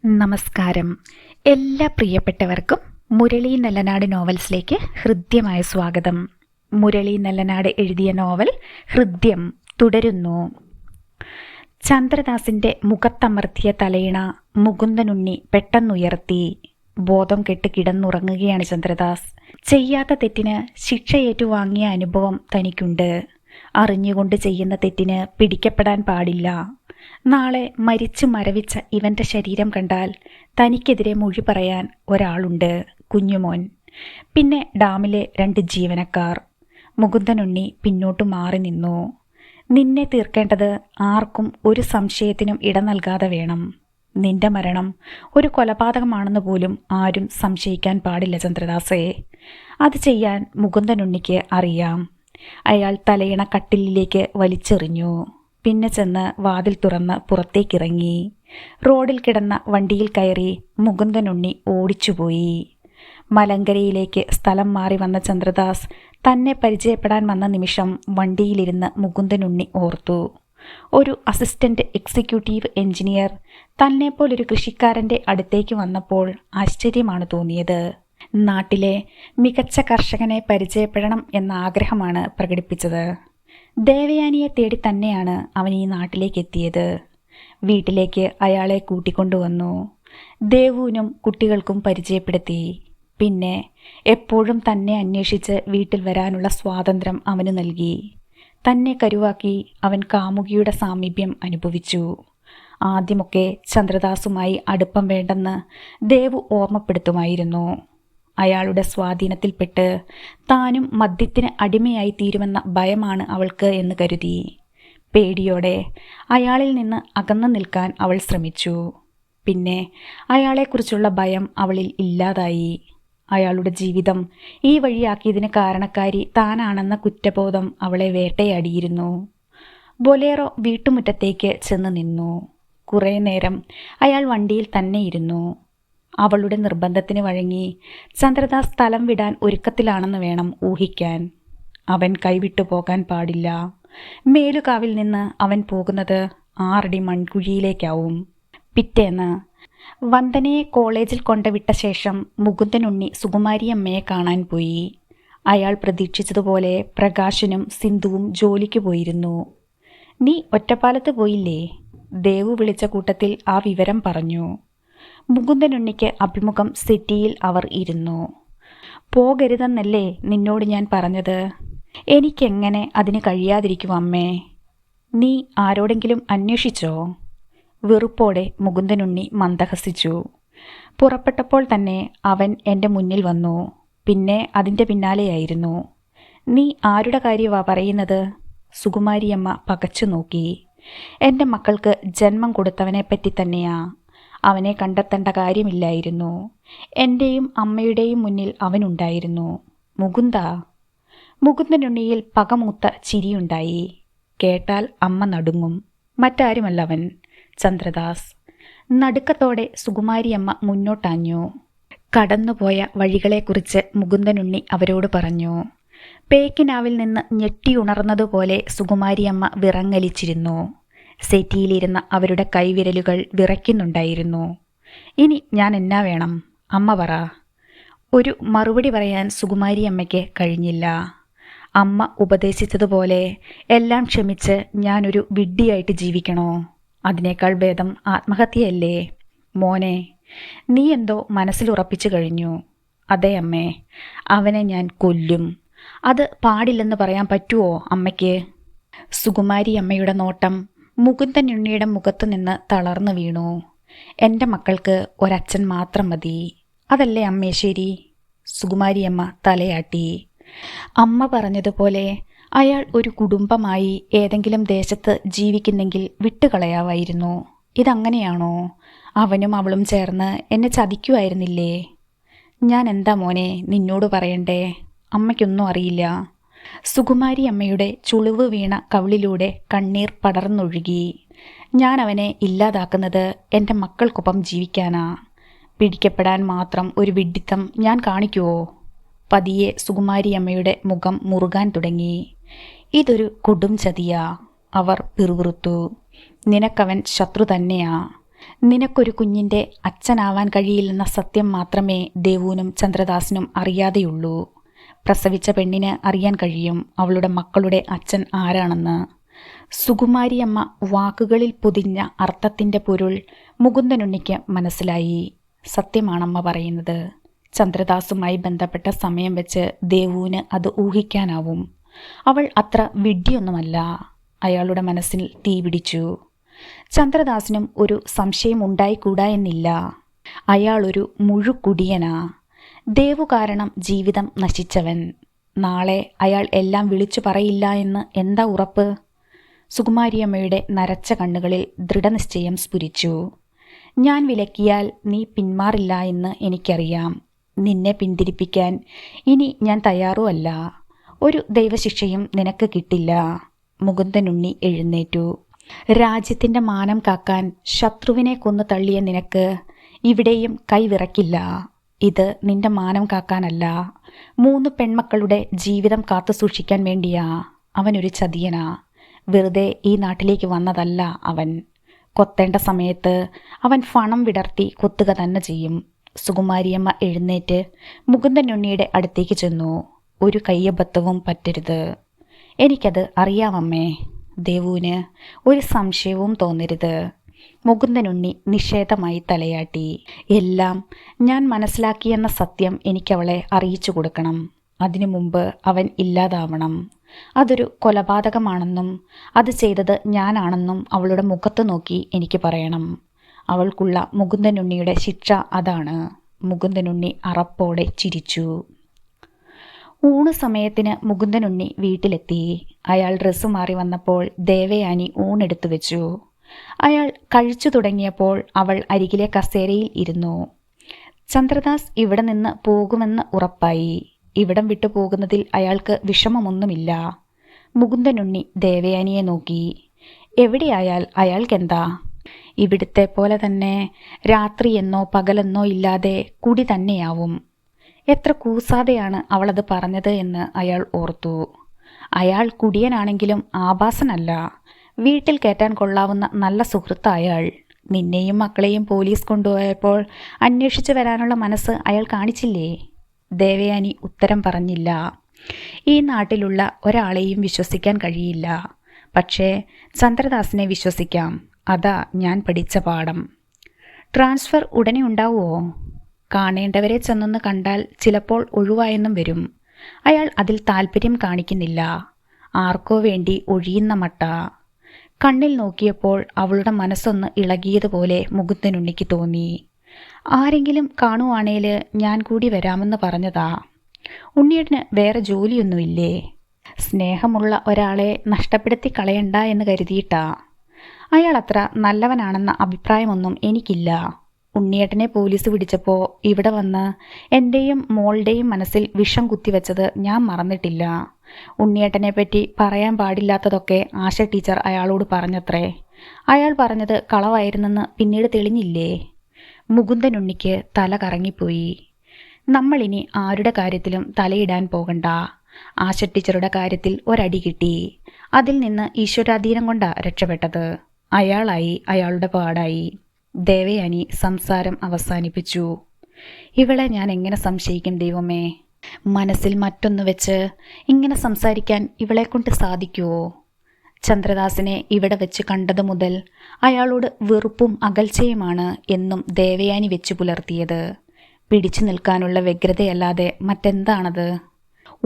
നമസ്കാരം. എല്ലാ പ്രിയപ്പെട്ടവർക്കും മുരളി നല്ലനാട് നോവൽസിലേക്ക് ഹൃദ്യമായ സ്വാഗതം. മുരളി നല്ലനാട് എഴുതിയ നോവൽ ഹൃദ്യം തുടരുന്നു. ചന്ദ്രദാസിന്റെ മുഖത്തമർത്തിയ തലയിണ മുകുന്ദനുണ്ണി പെട്ടെന്നുയർത്തി. ബോധം കെട്ട് കിടന്നുറങ്ങുകയാണ് ചന്ദ്രദാസ്. ചെയ്യാത്ത തെറ്റിന് ശിക്ഷയേറ്റുവാങ്ങിയ അനുഭവം തനിക്കുണ്ട്. അറിഞ്ഞുകൊണ്ട് ചെയ്യുന്ന തെറ്റിന് പിടിക്കപ്പെടാൻ പാടില്ല. നാളെ മരിച്ചു മരവിച്ച ഇവന്റെ ശരീരം കണ്ടാൽ തനിക്കെതിരെ മൊഴി പറയാൻ ഒരാളുണ്ട്, കുഞ്ഞുമോൻ. പിന്നെ ഡാമിലെ 2 ജീവനക്കാർ. മുകുന്ദനുണ്ണി പിന്നോട്ടു മാറി നിന്നു. നിന്നെ തീർക്കേണ്ടത് ആർക്കും ഒരു സംശയത്തിനും ഇട നൽകാതെ വേണം. നിന്റെ മരണം ഒരു കൊലപാതകമാണെന്ന് പോലും ആരും സംശയിക്കാൻ പാടില്ല ചന്ദ്രദാസേ. അത് ചെയ്യാൻ മുകുന്ദനുണ്ണിക്ക് അറിയാം. അയാൾ തലയിണ കട്ടിലിലേക്ക് വലിച്ചെറിഞ്ഞു. പിന്നെ ചെന്ന് വാതിൽ തുറന്ന് പുറത്തേക്കിറങ്ങി. റോഡിൽ കിടന്ന വണ്ടിയിൽ കയറി മുകുന്ദനുണ്ണി ഓടിച്ചുപോയി. മലങ്കരയിലേക്ക് സ്ഥലം മാറി വന്ന ചന്ദ്രദാസ് തന്നെ പരിചയപ്പെടാൻ വന്ന നിമിഷം വണ്ടിയിലിരുന്ന് മുകുന്ദനുണ്ണി ഓർത്തു. ഒരു അസിസ്റ്റന്റ് എക്സിക്യൂട്ടീവ് എഞ്ചിനീയർ തന്നെപ്പോലൊരു കൃഷിക്കാരൻ്റെ അടുത്തേക്ക് വന്നപ്പോൾ ആശ്ചര്യമാണ് തോന്നിയത്. നാട്ടിലെ മികച്ച കർഷകനെ പരിചയപ്പെടണം എന്ന ആഗ്രഹമാണ് പ്രകടിപ്പിച്ചത്. ദേവയാനിയെ തേടി തന്നെയാണ് അവൻ ഈ നാട്ടിലേക്ക് എത്തിയത്. വീട്ടിലേക്ക് അയാളെ കൂട്ടിക്കൊണ്ടുവന്നു. ദേവുവിനും കുട്ടികൾക്കും പരിചയപ്പെടുത്തി. പിന്നെ എപ്പോഴും തന്നെ അന്വേഷിച്ച് വീട്ടിൽ വരാനുള്ള സ്വാതന്ത്ര്യം അവന് നൽകി. തന്നെ കരുവാക്കി അവൻ കാമുകിയുടെ സാമീപ്യം അനുഭവിച്ചു. ആദ്യമൊക്കെ ചന്ദ്രദാസുമായി അടുപ്പം വേണ്ടെന്ന് ദേവു ഓർമ്മപ്പെടുത്തുമായിരുന്നു. അയാളുടെ സ്വാധീനത്തിൽപ്പെട്ട് താനും മദ്യത്തിന് അടിമയായി തീരുമെന്ന ഭയമാണ് അവൾക്ക് എന്ന് കരുതി. പേടിയോടെ അയാളിൽ നിന്ന് അകന്നു നിൽക്കാൻ അവൾ ശ്രമിച്ചു. പിന്നെ അയാളെക്കുറിച്ചുള്ള ഭയം അവളിൽ ഇല്ലാതായി. അയാളുടെ ജീവിതം ഈ വഴിയാക്കിയതിന് കാരണക്കാരി താനാണെന്ന കുറ്റബോധം അവളെ വേട്ടയാടിയിരുന്നു. ബൊലേറോ വീട്ടുമുറ്റത്തേക്ക് ചെന്ന് നിന്നു. കുറേ നേരം അയാൾ വണ്ടിയിൽ തന്നെ ഇരുന്നു. അവളുടെ നിർബന്ധത്തിന് വഴങ്ങി ചന്ദ്രദാസ് സ്ഥലം വിടാൻ ഒരുക്കത്തിലാണെന്ന് വേണം ഊഹിക്കാൻ. അവൻ കൈവിട്ടു പോകാൻ പാടില്ല. മേലുകാവിൽ നിന്ന് അവൻ പോകുന്നത് 6 അടി മൺകുഴിയിലേക്കാവും. പിറ്റേന്ന് വന്ദനയെ കോളേജിൽ കൊണ്ടുവിട്ട ശേഷം മുകുന്ദനുണ്ണി സുകുമാരിയമ്മയെ കാണാൻ പോയി. അയാൾ പ്രതീക്ഷിച്ചതുപോലെ പ്രകാശനും സിന്ധുവും ജോലിക്ക് പോയിരുന്നു. നീ ഒറ്റപ്പാലത്ത് പോയില്ലേ? ദേവു വിളിച്ച കൂട്ടത്തിൽ ആ വിവരം പറഞ്ഞു. മുകുന്ദനുണ്ണിക്ക് അഭിമുഖം സിറ്റിയിൽ അവർ ഇരുന്നു. പോകരുതെന്നല്ലേ നിന്നോട് ഞാൻ പറഞ്ഞത്? എനിക്കെങ്ങനെ അതിന് കഴിയാതിരിക്കും അമ്മേ. നീ ആരോടെങ്കിലും അന്വേഷിച്ചോ? വെറുപ്പോടെ മുകുന്ദനുണ്ണി മന്ദഹസിച്ചു. പുറപ്പെട്ടപ്പോൾ തന്നെ അവൻ എൻ്റെ മുന്നിൽ വന്നു. പിന്നെ അതിൻ്റെ പിന്നാലെയായിരുന്നു. നീ ആരുടെ കാര്യമാ പറയുന്നത്? സുകുമാരിയമ്മ പകച്ചു നോക്കി. എൻ്റെ മക്കൾക്ക് ജന്മം കൊടുത്തവനെപ്പറ്റി തന്നെയാ. അവനെ കണ്ടെത്തേണ്ട കാര്യമില്ലായിരുന്നു. എൻ്റെയും അമ്മയുടെയും മുന്നിൽ അവനുണ്ടായിരുന്നു. മുകുന്ദ. മുകുന്ദനുണ്ണിയിൽ പകമൂത്ത ചിരിയുണ്ടായി. കേട്ടാൽ അമ്മ നടുങ്ങും. മറ്റാരുമല്ല അവൻ, ചന്ദ്രദാസ്. നടുക്കത്തോടെ സുകുമാരിയമ്മ മുന്നോട്ടാഞ്ഞു. കടന്നുപോയ വഴികളെക്കുറിച്ച് മുകുന്ദനുണ്ണി അവരോട് പറഞ്ഞു. പേക്കിനാവിൽ നിന്ന് ഞെട്ടിയുണർന്നതുപോലെ സുകുമാരിയമ്മ വിറങ്ങലിച്ചിരുന്നു. സെറ്റിയിലിരുന്ന അവരുടെ കൈവിരലുകൾ വിറയ്ക്കുന്നുണ്ടായിരുന്നു. ഇനി ഞാൻ എന്നാ വേണം? അമ്മ പറ. ഒരു മറുപടി പറയാൻ സുകുമാരിയമ്മയ്ക്ക് കഴിഞ്ഞില്ല. അമ്മ ഉപദേശിച്ചതുപോലെ എല്ലാം ക്ഷമിച്ച് ഞാനൊരു വിഡ്ഢിയായിട്ട് ജീവിക്കണോ? അതിനേക്കാൾ ഭേദം ആത്മഹത്യയല്ലേ? മോനെ, നീ എന്തോ മനസ്സിലുറപ്പിച്ചു കഴിഞ്ഞു. അതെ അമ്മേ, അവനെ ഞാൻ കൊല്ലും. അത് പാടില്ലെന്ന് പറയാൻ പറ്റുമോ അമ്മയ്ക്ക്? സുകുമാരിയമ്മയുടെ നോട്ടം മുകുന്ദനുണ്ണിയുടെ മുഖത്തു നിന്ന് തളർന്നു വീണു. എൻ്റെ മക്കൾക്ക് ഒരച്ഛൻ മാത്രം മതി. അതല്ലേ അമ്മേ ശരി? സുകുമാരിയമ്മ തലയാട്ടി. അമ്മ പറഞ്ഞതുപോലെ അയാൾ ഒരു കുടുംബമായി ഏതെങ്കിലും ദേശത്ത് ജീവിക്കുന്നെങ്കിൽ വിട്ടുകളയാമായിരുന്നു. ഇതങ്ങനെയാണോ? അവനും അവളും ചേർന്ന് എന്നെ ചതിക്കുമായിരുന്നില്ലേ? ഞാൻ എന്താ മോനെ നിന്നോട് പറയണ്ടേ? അമ്മയ്ക്കൊന്നും അറിയില്ല. സുകുമാരിയമ്മയുടെ ചുളിവ് വീണ കവിളിലൂടെ കണ്ണീർ പടർന്നൊഴുകി. ഞാൻ അവനെ ഇല്ലാതാക്കുന്നത് എൻ്റെ മക്കൾക്കൊപ്പം ജീവിക്കാനാ. പിടിക്കപ്പെടാൻ മാത്രം ഒരു വിഡ്ഢിത്തം ഞാൻ കാണിക്കുവോ? പതിയെ സുകുമാരിയമ്മയുടെ മുഖം മുറുകാൻ തുടങ്ങി. ഇതൊരു കൊടും ചതിയാ. അവർ പിറുപിറുത്തു. നിനക്കവൻ ശത്രു തന്നെയാ. നിനക്കൊരു കുഞ്ഞിൻ്റെ അച്ഛനാവാൻ കഴിയില്ലെന്ന സത്യം മാത്രമേ ദേവുവിനും ചന്ദ്രദാസിനും അറിയാതെയുള്ളൂ. പ്രസവിച്ച പെണ്ണിന് അറിയാൻ കഴിയും അവളുടെ മക്കളുടെ അച്ഛൻ ആരാണെന്ന്. സുകുമാരിയമ്മ വാക്കുകളിൽ പൊതിഞ്ഞ അർത്ഥത്തിൻ്റെ പൊരുൾ മുകുന്ദനുണ്ണിക്ക് മനസ്സിലായി. സത്യമാണമ്മ പറയുന്നത്. ചന്ദ്രദാസുമായി ബന്ധപ്പെട്ട സമയം വെച്ച് ദേവുവിന് അത് ഊഹിക്കാനാവും. അവൾ അത്ര വിഡ്ഢിയൊന്നുമല്ല. അയാളുടെ മനസ്സിൽ തീ പിടിച്ചു. ചന്ദ്രദാസിനും ഒരു സംശയം ഉണ്ടായിക്കൂടാ എന്നില്ല. അയാളൊരു മുഴുക്കുടിയനാ. ദേവു കാരണം ജീവിതം നശിച്ചവൻ. നാളെ അയാൾ എല്ലാം വിളിച്ചു പറയില്ല എന്ന് എന്താ ഉറപ്പ്? സുകുമാരിയമ്മയുടെ നരച്ച കണ്ണുകളിൽ ദൃഢനിശ്ചയം സ്ഫുരിച്ചു. ഞാൻ വിലക്കിയാൽ നീ പിന്മാറില്ല എന്ന് എനിക്കറിയാം. നിന്നെ പിന്തിരിപ്പിക്കാൻ ഇനി ഞാൻ തയ്യാറുമല്ല. ഒരു ദൈവശിക്ഷയും നിനക്ക് കിട്ടില്ല. മുകുന്ദനുണ്ണി എഴുന്നേറ്റു. രാജ്യത്തിൻ്റെ മാനം കാക്കാൻ ശത്രുവിനെ കൊന്നു തള്ളിയ നിനക്ക് ഇവിടെയും കൈവിറക്കില്ല. ഇത് നിന്റെ മാനം കാക്കാനല്ല, 3 പെൺമക്കളുടെ ജീവിതം കാത്തു സൂക്ഷിക്കാൻ വേണ്ടിയാ. അവനൊരു ചതിയനാ. വെറുതെ ഈ നാട്ടിലേക്ക് വന്നതല്ല അവൻ. കൊത്തേണ്ട സമയത്ത് അവൻ ഫണം വിടർത്തി കൊത്തുക തന്നെ ചെയ്യും. സുകുമാരിയമ്മ എഴുന്നേറ്റ് മുകുന്ദനുണ്ണിയുടെ അടുത്തേക്ക് ചെന്നു. ഒരു കയ്യബദ്ധവും പറ്റരുത്. എനിക്കത് അറിയാമമ്മേ. ദേവുവിന് ഒരു സംശയവും തോന്നരുത്. മുകുന്ദനുണ്ണി നിഷേധമായി തലയാട്ടി. എല്ലാം ഞാൻ മനസ്സിലാക്കിയെന്ന സത്യം എനിക്കവളെ അറിയിച്ചു കൊടുക്കണം. അതിനു മുമ്പ് അവൻ ഇല്ലാതാവണം. അതൊരു കൊലപാതകമാണെന്നും അത് ചെയ്തത് ഞാനാണെന്നും അവളുടെ മുഖത്ത് നോക്കി എനിക്ക് പറയണം. അവൾക്കുള്ള മുകുന്ദനുണ്ണിയുടെ ശിക്ഷ അതാണ്. മുകുന്ദനുണ്ണി അറപ്പോടെ ചിരിച്ചു. ഊണ് സമയത്തിന് മുകുന്ദനുണ്ണി വീട്ടിലെത്തി. അയാൾ ഡ്രസ്സ് മാറി വന്നപ്പോൾ ദേവയാനി ഊണെടുത്തു വെച്ചു. അയാൾ കഴിച്ചു തുടങ്ങിയപ്പോൾ അവൾ അരികിലെ കസേരയിൽ ഇരുന്നു. ചന്ദ്രദാസ് ഇവിടെ നിന്ന് പോകുമെന്ന് ഉറപ്പായി. ഇവിടം വിട്ടു പോകുന്നതിൽ അയാൾക്ക് വിഷമമൊന്നുമില്ല. മുകുന്ദനുണ്ണി ദേവയാനിയെ നോക്കി. എവിടെയായാൽ അയാൾക്കെന്താ? ഇവിടുത്തെ പോലെ തന്നെ രാത്രിയെന്നോ പകലെന്നോ ഇല്ലാതെ കുടി തന്നെയാവും. എത്ര കൂസാതെയാണ് അവളത് പറഞ്ഞത് എന്ന് അയാൾ ഓർത്തു. അയാൾ കുടിയനാണെങ്കിലും ആഭാസനല്ല. വീട്ടിൽ കയറ്റാൻ കൊള്ളാവുന്ന നല്ല സുഹൃത്ത് അയാൾ. നിന്നെയും മക്കളെയും പോലീസ് കൊണ്ടുപോയപ്പോൾ അന്വേഷിച്ചു വരാനുള്ള മനസ്സ് അയാൾ കാണിച്ചില്ലേ? ദേവയാനി ഉത്തരം പറഞ്ഞില്ല. ഈ നാട്ടിലുള്ള ഒരാളെയും വിശ്വസിക്കാൻ കഴിയില്ല. പക്ഷേ ചന്ദ്രദാസിനെ വിശ്വസിക്കാം. അതാ ഞാൻ പഠിച്ച പാഠം. ട്രാൻസ്ഫർ ഉടനെ ഉണ്ടാവുമോ? കാണേണ്ടവരെ ചെന്നൊന്ന് കണ്ടാൽ ചിലപ്പോൾ ഒഴിവായെന്നും വരും. അയാൾ അതിൽ താല്പര്യം കാണിക്കുന്നില്ല. ആർക്കോ വേണ്ടി ഒഴിയുന്ന മട്ട. കണ്ണിൽ നോക്കിയപ്പോൾ അവളുടെ മനസ്സൊന്ന് ഇളകിയതുപോലെ മുകുന്ദനുണ്ണിക്ക് തോന്നി. ആരെങ്കിലും കാണുവാണേൽ ഞാൻ കൂടി വരാമെന്ന് പറഞ്ഞതാ. ഉണ്ണിയേട്ടന് വേറെ ജോലിയൊന്നുമില്ലേ? സ്നേഹമുള്ള ഒരാളെ നഷ്ടപ്പെടുത്തി കളയണ്ട എന്ന് കരുതിയിട്ടാ. അയാൾ അത്ര നല്ലവനാണെന്ന അഭിപ്രായമൊന്നും എനിക്കില്ല. ഉണ്ണിയേട്ടനെ പോലീസ് പിടിച്ചപ്പോൾ ഇവിടെ വന്ന് എൻ്റെയും മോളുടെയും മനസ്സിൽ വിഷം കുത്തിവെച്ചത് ഞാൻ മറന്നിട്ടില്ല. ഉണ്ണിയേട്ടനെ പറ്റി പറയാൻ പാടില്ലാത്തതൊക്കെ ആശ ടീച്ചർ അയാളോട് പറഞ്ഞത്രേ. അയാൾ പറഞ്ഞത് കളവായിരുന്നെന്ന് പിന്നീട് തെളിഞ്ഞില്ലേ? മുകുന്ദനുണ്ണിക്ക് തല കറങ്ങിപ്പോയി. നമ്മളിനി ആരുടെ കാര്യത്തിലും തലയിടാൻ പോകണ്ട. ആശ ടീച്ചറുടെ കാര്യത്തിൽ ഒരടി കിട്ടി. അതിൽ നിന്ന് ഈശ്വരാധീനം കൊണ്ടാ രക്ഷപ്പെട്ടത്. അയാളായി അയാളുടെ പാടായി. ദേവയാനി സംസാരം അവസാനിപ്പിച്ചു. ഇവളെ ഞാൻ എങ്ങനെ സംശയിക്കും ദൈവമേ? മനസ്സിൽ മറ്റൊന്ന് വെച്ച് ഇങ്ങനെ സംസാരിക്കാൻ ഇവളെക്കൊണ്ട് സാധിക്കുമോ? ചന്ദ്രദാസിനെ ഇവിടെ വെച്ച് കണ്ടതു മുതൽ അയാളോട് വെറുപ്പും അകൽച്ചയുമാണ് എന്നും ദേവയാനി വെച്ചു പുലർത്തിയത്. പിടിച്ചു നിൽക്കാനുള്ള വ്യഗ്രതയല്ലാതെ മറ്റെന്താണത്?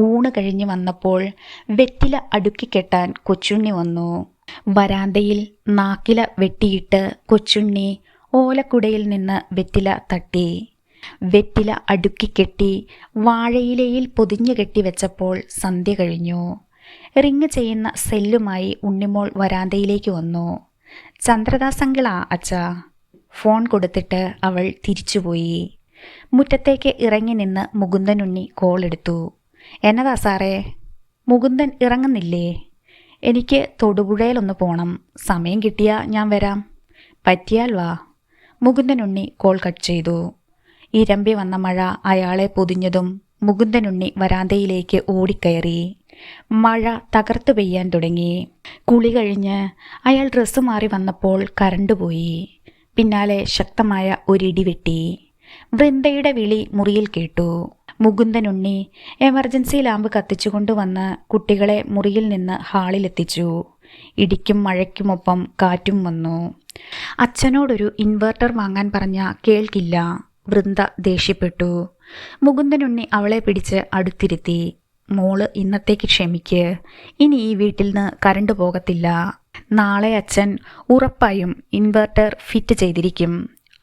ഊണ് കഴിഞ്ഞ് വന്നപ്പോൾ വെറ്റില അടുക്കിക്കെട്ടാൻ കൊച്ചുണ്ണി വന്നു. വരാന്തയിൽ നാക്കില വെട്ടിയിട്ട് കൊച്ചുണ്ണി ഓലക്കുടയിൽ നിന്ന് വെറ്റില തട്ടി. വെറ്റില അടുക്കിക്കെട്ടി വാഴയിലയിൽ പൊതിഞ്ഞു കെട്ടി വെച്ചപ്പോൾ സന്ധ്യ കഴിഞ്ഞു. റിങ് ചെയ്യുന്ന സെല്ലുമായി ഉണ്ണിമോൾ വരാന്തയിലേക്ക് വന്നു. ചന്ദ്രദാസ് അങ്കിളാ അച്ഛാ. ഫോൺ കൊടുത്തിട്ട് അവൾ തിരിച്ചുപോയി. മുറ്റത്തേക്ക് ഇറങ്ങി നിന്ന് മുകുന്ദനുണ്ണി കോൾ എടുത്തു. എന്നതാ സാറേ? മുകുന്ദൻ ഇറങ്ങുന്നില്ലേ? എനിക്ക് തൊടുപുഴയിലൊന്ന് പോണം. സമയം കിട്ടിയാൽ ഞാൻ വരാം. പറ്റിയാൽ വാ. മുകുന്ദനുണ്ണി കോൾ കട്ട് ചെയ്തു. ഇരമ്പി വന്ന മഴ അയാളെ പൊതിഞ്ഞതും മുകുന്ദനുണ്ണി വരാന്തയിലേക്ക് ഓടിക്കയറി. മഴ തകർത്തു പെയ്യാൻ തുടങ്ങി. കുളി കഴിഞ്ഞ് അയാൾ ഡ്രസ്സ് മാറി വന്നപ്പോൾ കറണ്ട് പോയി. പിന്നാലെ ശക്തമായ ഒരിടിവെട്ടി. വൃന്ദയുടെ വിളി മുറിയിൽ കേട്ടു. മുകുന്ദനുണ്ണി എമർജൻസി ലാമ്പ് കത്തിച്ചുകൊണ്ടുവന്ന് കുട്ടികളെ മുറിയിൽ നിന്ന് ഹാളിലെത്തിച്ചു. ഇടിക്കും മഴയ്ക്കുമൊപ്പം കാറ്റും വന്നു. അച്ഛനോടൊരു ഇൻവെർട്ടർ വാങ്ങാൻ പറഞ്ഞ കേൾക്കില്ല. വൃന്ദ ദേഷ്യപ്പെട്ടു. മുകുന്ദനുണ്ണി അവളെ പിടിച്ച് അടുത്തിരുത്തി. മോള് ഇന്നത്തേക്ക് ക്ഷമിക്ക്. ഇനി ഈ വീട്ടിൽ നിന്ന് കറണ്ട് പോകത്തില്ല. നാളെ അച്ഛൻ ഉറപ്പായും ഇൻവെർട്ടർ ഫിറ്റ് ചെയ്തിരിക്കും.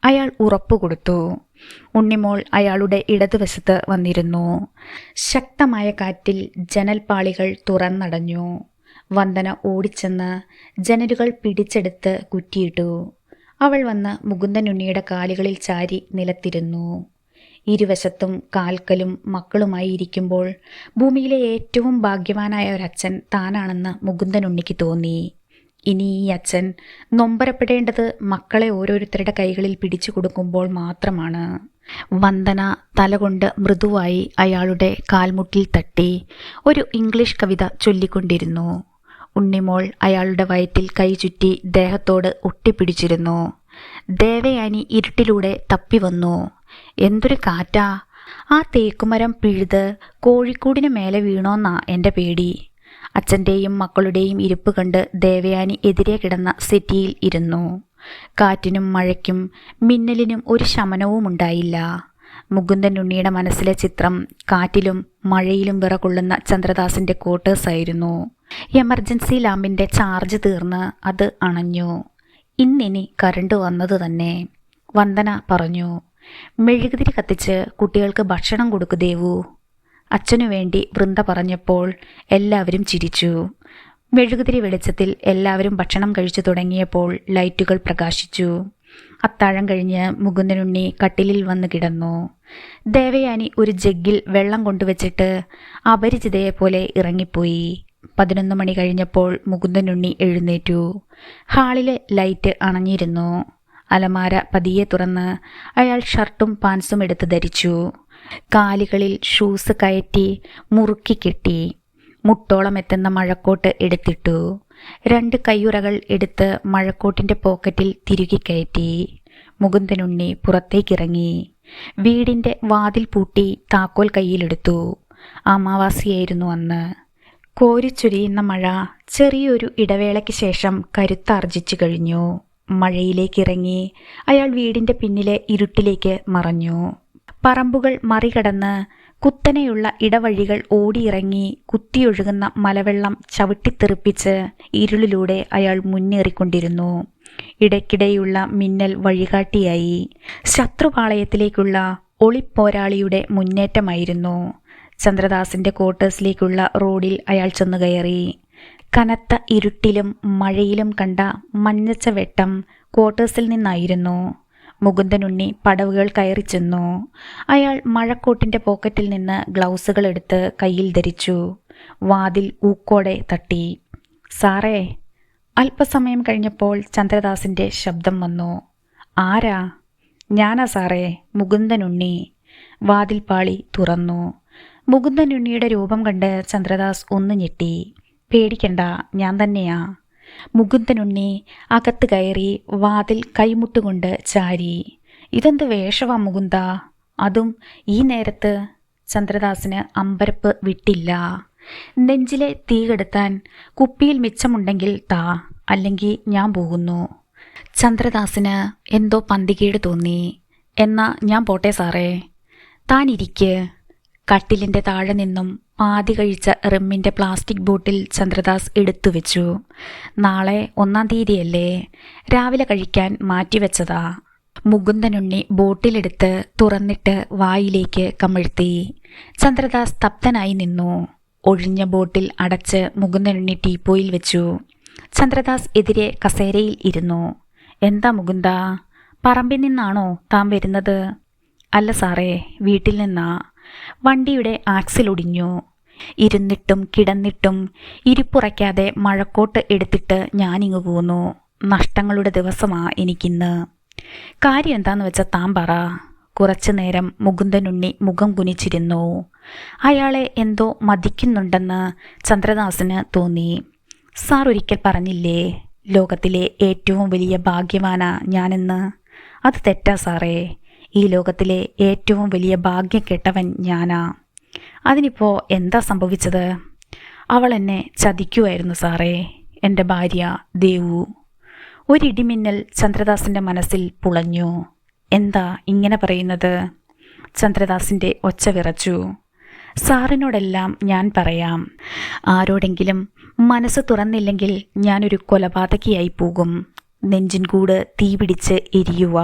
അയാൾ ഉറപ്പു കൊടുത്തു. ഉണ്ണിമോൾ അയാളുടെ ഇടതുവശത്ത് വന്നിരുന്നു. ശക്തമായ കാറ്റിൽ ജനൽപ്പാളികൾ തുറന്നടഞ്ഞു. വന്ദന ഓടിച്ചെന്ന് ജനലുകൾ പിടിച്ചെടുത്ത് കുറ്റിയിട്ടു. അവൾ വന്ന് മുകുന്ദനുണ്ണിയുടെ കാലുകളിൽ ചാരി നിലത്തിരുന്നു. ഇരുവശത്തും കാൽക്കലും മക്കളുമായി ഇരിക്കുമ്പോൾ ഭൂമിയിലെ ഏറ്റവും ഭാഗ്യവാനായ ഒരച്ഛൻ താനാണെന്ന് മുകുന്ദനുണ്ണിക്ക് തോന്നി. ഇനി ഈ അച്ഛൻ നൊമ്പരപ്പെടേണ്ടത് മക്കളെ ഓരോരുത്തരുടെ കൈകളിൽ പിടിച്ചു കൊടുക്കുമ്പോൾ മാത്രമാണ്. വന്ദന തലകൊണ്ട് മൃദുവായി അയാളുടെ കാൽമുട്ടിൽ തട്ടി ഒരു ഇംഗ്ലീഷ് കവിത ചൊല്ലിക്കൊണ്ടിരുന്നു. ഉണ്ണിമോൾ അയാളുടെ വയറ്റിൽ കൈ ചുറ്റി ദേഹത്തോട് ഒട്ടിപ്പിടിച്ചിരുന്നു. ദേവയാനി ഇരുട്ടിലൂടെ തപ്പി വന്നു. എന്തൊരു കാറ്റാ! ആ തേക്കുമരം പിഴുത് കോഴിക്കൂടിന് മേലെ വീണോന്നാ എൻ്റെ പേടി. അച്ഛൻ്റെയും മക്കളുടെയും ഇരിപ്പ് കണ്ട് ദേവയാനി എതിരെ കിടന്ന സെറ്റിയിൽ ഇരുന്നു. കാറ്റിനും മഴയ്ക്കും മിന്നലിനും ഒരു ശമനവും ഉണ്ടായില്ല. മുകുന്ദനുണ്ണിയുടെ മനസ്സിലെ ചിത്രം കാറ്റിലും മഴയിലും വിറകൊള്ളുന്ന ചന്ദ്രദാസിൻ്റെ ക്വാർട്ടേഴ്സായിരുന്നു. എമർജൻസി ലാമ്പിൻ്റെ ചാർജ് തീർന്ന് അത് അണഞ്ഞു. ഇന്നിനി കറണ്ട് വന്നത് തന്നെ. വന്ദന പറഞ്ഞു. മെഴുകുതിരി കത്തിച്ച് കുട്ടികൾക്ക് ഭക്ഷണം കൊടുക്കു ദേവു. അച്ഛനു വേണ്ടി വൃന്ദ പറഞ്ഞപ്പോൾ എല്ലാവരും ചിരിച്ചു. മെഴുകുതിരി വെളിച്ചത്തിൽ എല്ലാവരും ഭക്ഷണം കഴിച്ചു തുടങ്ങിയപ്പോൾ ലൈറ്റുകൾ പ്രകാശിച്ചു. അത്താഴം കഴിഞ്ഞ് മുകുന്ദനുണ്ണി കട്ടിലിൽ വന്ന് കിടന്നു. ദേവയാനി ഒരു ജഗ്ഗിൽ വെള്ളം കൊണ്ടുവച്ചിട്ട് അപരിചിതയെപ്പോലെ ഇറങ്ങിപ്പോയി. 11 മണി കഴിഞ്ഞപ്പോൾ മുകുന്ദനുണ്ണി എഴുന്നേറ്റു. ഹാളിലെ ലൈറ്റ് അണഞ്ഞിരുന്നു. അലമാര പതിയെ തുറന്ന് അയാൾ ഷർട്ടും പാൻസും എടുത്ത് ധരിച്ചു. കാലുകളിൽ ഷൂസ് കയറ്റി മുറുക്കി കെട്ടി. മുട്ടോളം എത്തുന്ന മഴക്കോട്ട് എടുത്തിട്ടു. 2 കയ്യുറകൾ എടുത്ത് മഴക്കോട്ടിൻ്റെ പോക്കറ്റിൽ തിരുകി കയറ്റി. മുകുന്ദനുണ്ണി പുറത്തേക്കിറങ്ങി. വീടിൻ്റെ വാതിൽ പൂട്ടി താക്കോൽ കയ്യിലെടുത്തു. അമാവാസിയായിരുന്നു അന്ന്. കോരിച്ചൊരിയുന്ന മഴ ചെറിയൊരു ഇടവേളയ്ക്ക് ശേഷം കരുത്താർജിച്ചു കഴിഞ്ഞു. മഴയിലേക്കിറങ്ങി അയാൾ വീടിൻ്റെ പിന്നിലെ ഇരുട്ടിലേക്ക് മറഞ്ഞു. പറമ്പുകൾ മറികടന്ന് കുത്തനെയുള്ള ഇടവഴികൾ ഓടിയിറങ്ങി കുത്തിയൊഴുകുന്ന മലവെള്ളം ചവിട്ടിത്തെറിപ്പിച്ച് ഇരുളിലൂടെ അയാൾ മുന്നേറിക്കൊണ്ടിരുന്നു. ഇടയ്ക്കിടെയുള്ള മിന്നൽ വഴികാട്ടിയായി. ശത്രുപാളയത്തിലേക്കുള്ള ഒളിപ്പോരാളിയുടെ മുന്നേറ്റമായിരുന്നു. ചന്ദ്രദാസിൻ്റെ ക്വാർട്ടേഴ്സിലേക്കുള്ള റോഡിൽ അയാൾ ചെന്നു കയറി. കനത്ത ഇരുട്ടിലും മഴയിലും കണ്ട മഞ്ഞച്ച വെട്ടം ക്വാർട്ടേഴ്സിൽ നിന്നായിരുന്നു. മുകുന്ദനുണ്ണി പടവുകൾ കയറി ചെന്നു. അയാൾ മഴക്കോട്ടിൻ്റെ പോക്കറ്റിൽ നിന്ന് ഗ്ലൗസുകൾ എടുത്ത് കയ്യിൽ ധരിച്ചു. വാതിൽ ഊക്കോടെ തട്ടി. സാറേ. അല്പസമയം കഴിഞ്ഞപ്പോൾ ചന്ദ്രദാസിൻ്റെ ശബ്ദം വന്നു. ആരാ? ഞാനാ സാറേ, മുകുന്ദനുണ്ണി. വാതിൽ പാളി തുറന്നു. മുകുന്ദനുണ്ണിയുടെ രൂപം കണ്ട് ചന്ദ്രദാസ് ഒന്ന് ഞെട്ടി. പേടിക്കണ്ട, ഞാൻ തന്നെയാ. മുകുന്ദനുണ്ണി അകത്ത് കയറി വാതിൽ കൈമുട്ടുകൊണ്ട് ചാരി. ഇതെന്ത് വേഷവാ മുകുന്ദ, അതും ഈ നേരത്ത്? ചന്ദ്രദാസിന് അമ്പരപ്പ് വിട്ടില്ല. നെഞ്ചിലെ തീ കെടുത്താൻ കുപ്പിയിൽ മിച്ചമുണ്ടെങ്കിൽ താ, അല്ലെങ്കിൽ ഞാൻ പോകുന്നു. ചന്ദ്രദാസിന് എന്തോ പന്തികേട് തോന്നി. എന്നാ ഞാൻ പോട്ടെ സാറേ. താൻ ഇരിക്ക്. കട്ടിലിൻ്റെ താഴെ നിന്നും പാതി കഴിച്ച റിമ്മിൻ്റെ പ്ലാസ്റ്റിക് ബോട്ടിൽ ചന്ദ്രദാസ് എടുത്തു വെച്ചു. നാളെ 1-ാം തീയതിയല്ലേ, രാവിലെ കഴിക്കാൻ മാറ്റിവെച്ചതാ. മുകുന്ദനുണ്ണി ബോട്ടിലെടുത്ത് തുറന്നിട്ട് വായിലേക്ക് കമിഴ്ത്തി. ചന്ദ്രദാസ് സ്തബ്ധനായി നിന്നു. ഒഴിഞ്ഞ ബോട്ടിൽ അടച്ച് മുകുന്ദനുണ്ണി ടീപ്പോയിൽ വെച്ചു. ചന്ദ്രദാസ് എതിരെ കസേരയിൽ ഇരുന്നു. എന്താ മുകുന്ദ, പറമ്പിൽ നിന്നാണോ താൻ വരുന്നത്? അല്ല സാറേ, വീട്ടിൽ നിന്നാ. വണ്ടിയുടെ ആക്സിൽ ഒടിഞ്ഞു. ഇരുന്നിട്ടും കിടന്നിട്ടും ഇരിപ്പുറയ്ക്കാതെ മഴക്കോട്ട് എടുത്തിട്ട് ഞാനിങ്ങ് പോന്നു. നഷ്ടങ്ങളുടെ ദിവസമാ എനിക്കിന്ന്. കാര്യം എന്താന്ന് വെച്ചാൽ താൻ പറ. കുറച്ചു നേരം മുകുന്ദനുണ്ണി മുഖം കുനിച്ചിരുന്നു. അയാളെ എന്തോ മതിക്കുന്നുണ്ടെന്ന് ചന്ദ്രദാസിന് തോന്നി. സാർ ഒരിക്കൽ പറഞ്ഞില്ലേ, ലോകത്തിലെ ഏറ്റവും വലിയ ഭാഗ്യവാനാ ഞാനെന്ന്. അത് തെറ്റാ സാറേ. ഈ ലോകത്തിലെ ഏറ്റവും വലിയ ഭാഗ്യം കെട്ടവൻ ഞാനാ. അതിനിപ്പോൾ എന്താ സംഭവിച്ചത്? അവൾ എന്നെ ചതിക്കുമായിരുന്നു സാറേ, എൻ്റെ ഭാര്യ ദേവു. ഒരിടിമിന്നൽ ചന്ദ്രദാസിൻ്റെ മനസ്സിൽ പുളഞ്ഞു. എന്താ ഇങ്ങനെ പറയുന്നത്? ചന്ദ്രദാസിൻ്റെ ഒച്ച വിറച്ചു. സാറിനോടെല്ലാം ഞാൻ പറയാം. ആരോടെങ്കിലും മനസ്സ് തുറന്നില്ലെങ്കിൽ ഞാനൊരു കൊലപാതകിയായി പോകും. നെഞ്ചിൻകൂട് തീ പിടിച്ച് എരിയുക.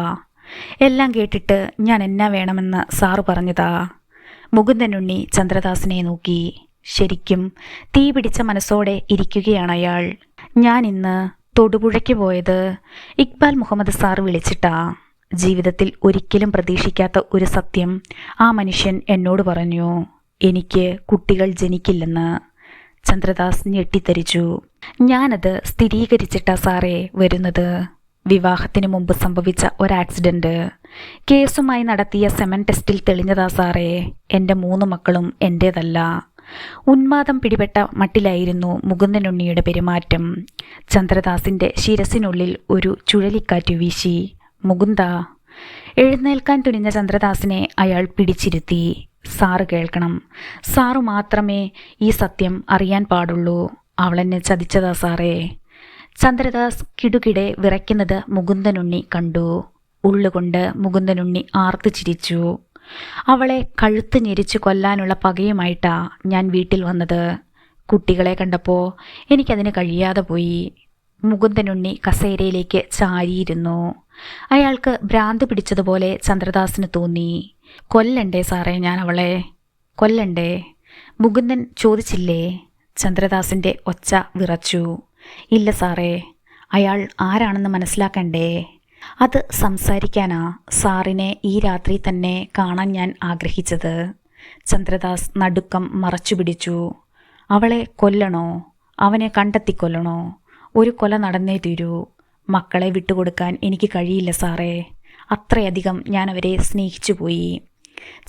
എല്ലാം കേട്ടിട്ട് ഞാൻ എന്നാ വേണമെന്ന് സാറ് പറഞ്ഞതാ. മുകുന്ദനുണ്ണി ചന്ദ്രദാസിനെ നോക്കി. ശരിക്കും തീ പിടിച്ച മനസ്സോടെ ഇരിക്കുകയാണ് അയാൾ. ഞാൻ ഇന്ന് തൊടുപുഴയ്ക്ക് പോയത് ഇക്ബാൽ മുഹമ്മദ് സാർ വിളിച്ചിട്ടാ. ജീവിതത്തിൽ ഒരിക്കലും പ്രതീക്ഷിക്കാത്ത ഒരു സത്യം ആ മനുഷ്യൻ എന്നോട് പറഞ്ഞു. എനിക്ക് കുട്ടികൾ ജനിക്കില്ലെന്ന്. ചന്ദ്രദാസ് ഞെട്ടിത്തരിച്ചു. ഞാനത് സ്ഥിരീകരിച്ചിട്ടാ സാറേ വരുന്നത്. വിവാഹത്തിന് മുമ്പ് സംഭവിച്ച ഒരാക്സിഡന്റ് കേസുമായി നടത്തിയ സെമൻ ടെസ്റ്റിൽ തെളിഞ്ഞതാ സാറേ. എൻ്റെ 3 മക്കളും എൻ്റേതല്ല. ഉന്മാദം പിടിപെട്ട മട്ടിലായിരുന്നു മുകുന്ദനുണ്ണിയുടെ പെരുമാറ്റം. ചന്ദ്രദാസിൻ്റെ ശിരസിനുള്ളിൽ ഒരു ചുഴലിക്കാറ്റ് വീശി. മുകുന്ദ. എഴുന്നേൽക്കാൻ തുനിഞ്ഞ ചന്ദ്രദാസിനെ അയാൾ പിടിച്ചിരുത്തി. സാറ് കേൾക്കണം. സാറ് മാത്രമേ ഈ സത്യം അറിയാൻ പാടുള്ളൂ. അവളെന്നെ ചതിച്ചതാ സാറേ. ചന്ദ്രദാസ് കിടുകിടെ വിറയ്ക്കുന്നത് മുകുന്ദനുണ്ണി കണ്ടു. ഉള്ളുകൊണ്ട് മുകുന്ദനുണ്ണി ആർത്തു ചിരിച്ചു. അവളെ കഴുത്ത് ഞെരിച്ചു കൊല്ലാനുള്ള പകയുമായിട്ടാ ഞാൻ വീട്ടിൽ വന്നത്. കുട്ടികളെ കണ്ടപ്പോൾ എനിക്കതിന് കഴിയാതെ പോയി. മുകുന്ദനുണ്ണി കസേരയിലേക്ക് ചാരിയിരുന്നു. അയാൾക്ക് ഭ്രാന്ത് പിടിച്ചതുപോലെ ചന്ദ്രദാസിന് തോന്നി. കൊല്ലണ്ടേ സാറേ ഞാൻ അവളെ? കൊല്ലണ്ടേ? മുകുന്ദൻ ചോദിച്ചില്ലേ? ചന്ദ്രദാസിൻ്റെ ഒച്ച വിറച്ചു. ഇല്ല സാറേ. അയാൾ ആരാണെന്ന് മനസ്സിലാക്കണ്ടേ? അത് സംസാരിക്കാനാ സാറിനെ ഈ രാത്രി തന്നെ കാണാൻ ഞാൻ ആഗ്രഹിച്ചത്. ചന്ദ്രദാസ് നടുക്കം മറച്ചു പിടിച്ചു. അവളെ കൊല്ലണോ? അവനെ കണ്ടെത്തിക്കൊല്ലണോ? ഒരു കൊല നടന്നേ തീരൂ. മക്കളെ വിട്ടുകൊടുക്കാൻ എനിക്ക് കഴിയില്ല സാറേ. അത്രയധികം ഞാൻ അവരെ സ്നേഹിച്ചു പോയി.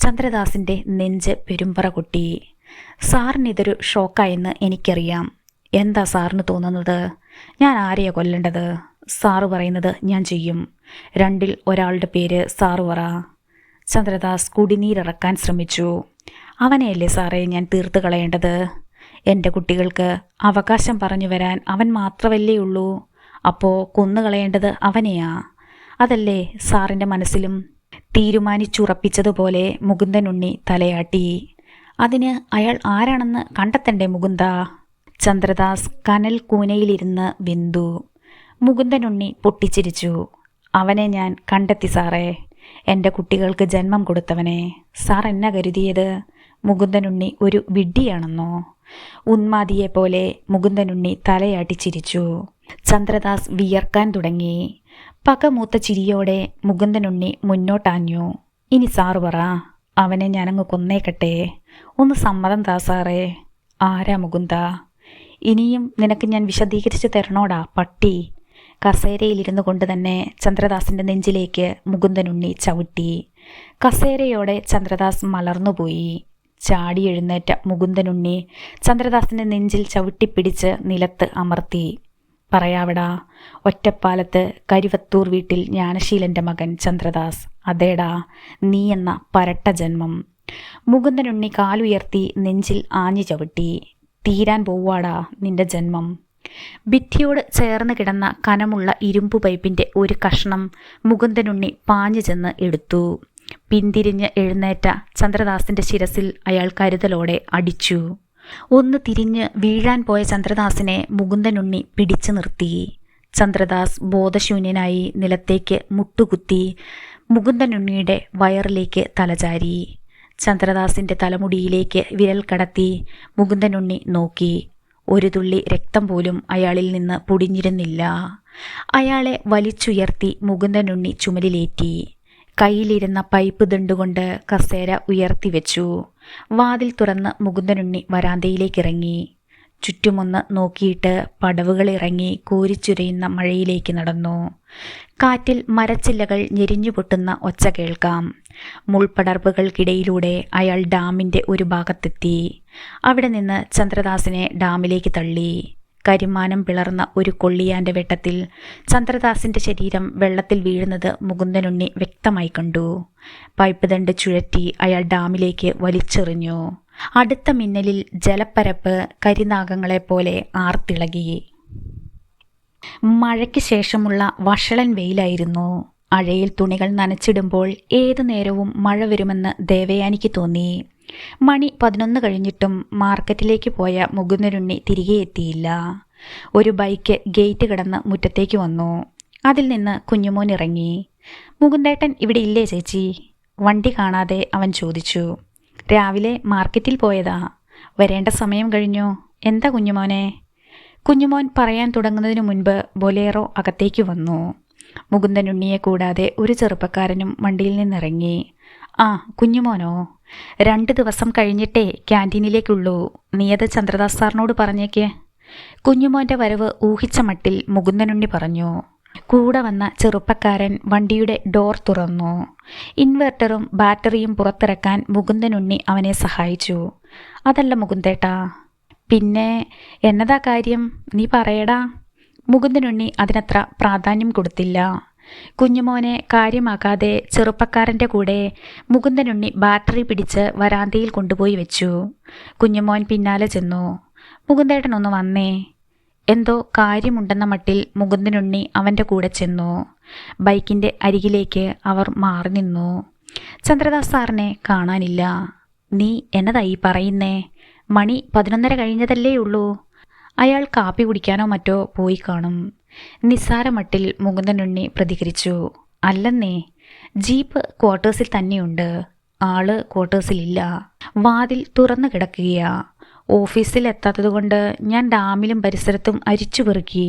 ചന്ദ്രദാസിൻ്റെ നെഞ്ച് പെരുമ്പറ കൊട്ടി. സാറിനിതൊരു ഷോക്കായെന്ന് എനിക്കറിയാം. എന്താ സാറിന് തോന്നുന്നത്? ഞാൻ ആരെയാ കൊല്ലേണ്ടത്? സാറ് പറയുന്നത് ഞാൻ ചെയ്യും. 2-ൽ ഒരാളുടെ പേര് സാറ് പറ. ചന്ദ്രദാസ് കുടിനീരിറക്കാൻ ശ്രമിച്ചു. അവനെയല്ലേ സാറേ ഞാൻ തീർത്ത് കളയേണ്ടത്? എൻ്റെ കുട്ടികൾക്ക് അവകാശം പറഞ്ഞു വരാൻ അവൻ മാത്രമല്ലേ ഉള്ളൂ. അപ്പോൾ കൊന്നുകളയേണ്ടത് അവനെയാ. അതല്ലേ സാറിൻ്റെ മനസ്സിലും? തീരുമാനിച്ചുറപ്പിച്ചതുപോലെ മുകുന്ദനുണ്ണി തലയാട്ടി. അതിന് അയാൾ ആരാണെന്ന് കണ്ടെത്തണ്ടേ മുകുന്ദ? ചന്ദ്രദാസ് കനൽ കൂനയിലിരുന്ന് വെന്തു. മുകുന്ദനുണ്ണി പൊട്ടിച്ചിരിച്ചു. അവനെ ഞാൻ കണ്ടെത്തി സാറേ. എൻ്റെ കുട്ടികൾക്ക് ജന്മം കൊടുത്തവനെ. സാർ എന്നാ കരുതിയത്? മുകുന്ദനുണ്ണി ഒരു വിഡ്ഢിയാണെന്നോ? ഉന്മാദിയെപ്പോലെ മുകുന്ദനുണ്ണി തലയാട്ടി ചിരിച്ചു. ചന്ദ്രദാസ് വിയർക്കാൻ തുടങ്ങി. പകമൂത്ത ചിരിയോടെ മുകുന്ദനുണ്ണി മുന്നോട്ടാഞ്ഞു. ഇനി സാറ് പറ. അവനെ ഞാനങ്ങ് കൊന്നേക്കട്ടെ. ഒന്ന് സമ്മതം താ സാറേ. ആരാ മുകുന്ദ? ഇനിയും നിനക്ക് ഞാൻ വിശദീകരിച്ച് തരണോടാ പട്ടി. കസേരയിലിരുന്നു കൊണ്ട് തന്നെ ചന്ദ്രദാസിൻ്റെ നെഞ്ചിലേക്ക് മുകുന്ദനുണ്ണി ചവിട്ടി. കസേരയോടെ ചന്ദ്രദാസ് മലർന്നുപോയി. ചാടി എഴുന്നേറ്റ മുകുന്ദനുണ്ണി ചന്ദ്രദാസിൻ്റെ നെഞ്ചിൽ ചവിട്ടിപ്പിടിച്ച് നിലത്ത് അമർത്തി. പറയാവടാ. ഒറ്റപ്പാലത്ത് കരിവത്തൂർ വീട്ടിൽ ജ്ഞാനശീലൻ്റെ മകൻ ചന്ദ്രദാസ്. അതേടാ, നീ എന്ന പരട്ട ജന്മം. മുകുന്ദനുണ്ണി കാലുയർത്തി നെഞ്ചിൽ ആഞ്ഞു ചവിട്ടി. തീരാൻ പോവാടാ നിന്റെ ജന്മം. ഭിത്തിയോട് ചേർന്ന് കിടന്ന കനമുള്ള ഇരുമ്പു പൈപ്പിൻ്റെ ഒരു കഷ്ണം മുകുന്ദനുണ്ണി പാഞ്ഞു ചെന്ന് എടുത്തു. പിന്തിരിഞ്ഞ് എഴുന്നേറ്റ ചന്ദ്രദാസിൻ്റെ ശിരസിൽ അയാൾ കരുതലോടെ അടിച്ചു. ഒന്ന് തിരിഞ്ഞ് വീഴാൻ പോയ ചന്ദ്രദാസിനെ മുകുന്ദനുണ്ണി പിടിച്ചു നിർത്തി. ചന്ദ്രദാസ് ബോധശൂന്യനായി നിലത്തേക്ക് മുട്ടുകുത്തി മുകുന്ദനുണ്ണിയുടെ വയറിലേക്ക് തലചാരി. ചന്ദ്രദാസിൻ്റെ തലമുടിയിലേക്ക് വിരൽ കടത്തി മുകുന്ദനുണ്ണി നോക്കി. ഒരു തുള്ളി രക്തം പോലും അയാളിൽ നിന്ന് പൊടിഞ്ഞിരുന്നില്ല. അയാളെ വലിച്ചുയർത്തി മുകുന്ദനുണ്ണി ചുമലിലേറ്റി. കയ്യിലിരുന്ന പൈപ്പ് ദണ്ടുകൊണ്ട് കസേര ഉയർത്തി വെച്ചു. വാതിൽ തുറന്ന് മുകുന്ദനുണ്ണി വരാന്തയിലേക്കിറങ്ങി. ചുറ്റുമൊന്ന് നോക്കിയിട്ട് പടവുകളിറങ്ങി കോരിച്ചുരയുന്ന മഴയിലേക്ക് നടന്നു. കാറ്റിൽ മരച്ചില്ലകൾ ഞെരിഞ്ഞു പൊട്ടുന്ന ഒച്ച കേൾക്കാം. മുൾപടർപ്പുകൾക്കിടയിലൂടെ അയാൾ ഡാമിൻ്റെ ഒരു ഭാഗത്തെത്തി. അവിടെ നിന്ന് ചന്ദ്രദാസിനെ ഡാമിലേക്ക് തള്ളി. കരിമാനം പിളർന്ന ഒരു കൊള്ളിയാൻ്റെ വെട്ടത്തിൽ ചന്ദ്രദാസിൻ്റെ ശരീരം വെള്ളത്തിൽ വീഴുന്നത് മുകുന്ദനുണ്ണി വ്യക്തമായി കണ്ടു. പൈപ്പ് ദണ്ട് ചുഴറ്റി അയാൾ ഡാമിലേക്ക് വലിച്ചെറിഞ്ഞു. അടുത്ത മിന്നലിൽ ജലപ്പരപ്പ് കരിനാഗങ്ങളെപ്പോലെ ആർത്തിളകി. മഴയ്ക്ക് ശേഷമുള്ള വഷളൻ വെയിലായിരുന്നു. അഴയിൽ തുണികൾ നനച്ചിടുമ്പോൾ ഏതു നേരവും മഴ വരുമെന്ന് ദേവയാനിക്ക് തോന്നി. മണി 11 കഴിഞ്ഞിട്ടും മാർക്കറ്റിലേക്ക് പോയ മുകുന്ദനുണ്ണി തിരികെ എത്തിയില്ല. ഒരു ബൈക്ക് ഗേറ്റ് കടന്ന് മുറ്റത്തേക്ക് വന്നു. അതിൽ നിന്ന് കുഞ്ഞുമോൻ ഇറങ്ങി. മുകുന്ദേട്ടൻ ഇവിടെ ഇല്ലേ ചേച്ചി? വണ്ടി കാണാതെ അവൻ ചോദിച്ചു. രാവിലെ മാർക്കറ്റിൽ പോയതാ, വരേണ്ട സമയം കഴിഞ്ഞു. എന്താ കുഞ്ഞുമോനെ? കുഞ്ഞുമോൻ പറയാൻ തുടങ്ങുന്നതിനു മുൻപ് ബൊലേറോ അകത്തേക്ക് വന്നു. മുകുന്ദനുണ്ണിയെ കൂടാതെ ഒരു ചെറുപ്പക്കാരനും വണ്ടിയിൽ നിന്നിറങ്ങി. ആ, കുഞ്ഞുമോനോ? 2 ദിവസം കഴിഞ്ഞിട്ടേ ക്യാൻറ്റീനിലേക്കുള്ളൂ. നീയത് ചന്ദ്രദാസ് സാറിനോട് പറഞ്ഞേക്ക്. കുഞ്ഞുമോൻ്റെ വരവ് ഊഹിച്ച മട്ടിൽ മുകുന്ദനുണ്ണി പറഞ്ഞു. കൂടെ വന്ന ചെറുപ്പക്കാരൻ വണ്ടിയുടെ ഡോർ തുറന്നു. ഇൻവെർട്ടറും ബാറ്ററിയും പുറത്തിറക്കാൻ മുകുന്ദനുണ്ണി അവനെ സഹായിച്ചു. അതല്ല മുകുന്ദേട്ടാ. പിന്നെ എന്നതാ കാര്യം? നീ പറയടാ. മുകുന്ദനുണ്ണി അതിനത്ര പ്രാധാന്യം കൊടുത്തില്ല. കുഞ്ഞുമോനെ കാര്യമാക്കാതെ ചെറുപ്പക്കാരൻ്റെ കൂടെ മുകുന്ദനുണ്ണി ബാറ്ററി പിടിച്ച് വരാന്തയിൽ കൊണ്ടുപോയി വെച്ചു. കുഞ്ഞുമോൻ പിന്നാലെ ചെന്നു. മുകുന്ദേട്ടനൊന്ന് വന്നേ. എന്തോ കാര്യമുണ്ടെന്ന മട്ടിൽ മുകുന്ദനുണ്ണി അവൻ്റെ കൂടെ ചെന്നു. ബൈക്കിൻ്റെ അരികിലേക്ക് അവർ മാറി നിന്നു. ചന്ദ്രദാസ് സാറിനെ കാണാനില്ല. നീ എന്നതായി പറയുന്നേ? മണി 11:30 കഴിഞ്ഞതല്ലേ ഉള്ളൂ. അയാൾ കാപ്പി കുടിക്കാനോ മറ്റോ പോയി കാണും. നിസ്സാരമട്ടിൽ മുകുന്ദനുണ്ണി പ്രതികരിച്ചു. അല്ലെന്നേ, ജീപ്പ് ക്വാർട്ടേഴ്സിൽ തന്നെയുണ്ട്. ആള് ക്വാർട്ടേഴ്സിലില്ല. വാതിൽ തുറന്നു കിടക്കുകയാ. ഓഫീസിൽ എത്താത്തതുകൊണ്ട് ഞാൻ ഡാമിലും പരിസരത്തും അരിച്ചു പെറുക്കി.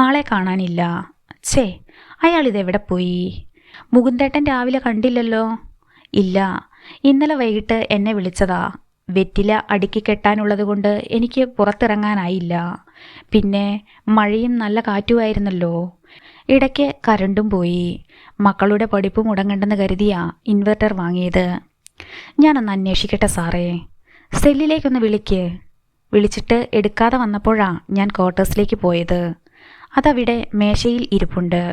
ആളെ കാണാനില്ല. ഛേ, അയാൾ ഇതെവിടെ പോയി? മുകുന്ദേട്ടൻ രാവിലെ കണ്ടില്ലല്ലോ. ഇല്ല, ഇന്നലെ വൈകിട്ട് എന്നെ വിളിച്ചതാ. വെറ്റില അടുക്കി കെട്ടാനുള്ളതുകൊണ്ട് എനിക്ക് പുറത്തിറങ്ങാനായില്ല. പിന്നെ മഴയും നല്ല കാറ്റുമായിരുന്നല്ലോ. ഇടയ്ക്ക് കരണ്ടും പോയി. മക്കളുടെ പഠിപ്പ് മുടങ്ങണ്ടെന്ന് കരുതിയാ ഇൻവെർട്ടർ വാങ്ങിയത്. ഞാനൊന്ന് അന്വേഷിക്കട്ടെ സാറേ. സെല്ലിലേക്കൊന്ന് വിളിക്ക്. വിളിച്ചിട്ട് എടുക്കാതെ വന്നപ്പോഴാ ഞാൻ ക്വാർട്ടേഴ്സിലേക്ക് പോയത്. അതവിടെ മേശയിൽ ഇരിപ്പുണ്ട്.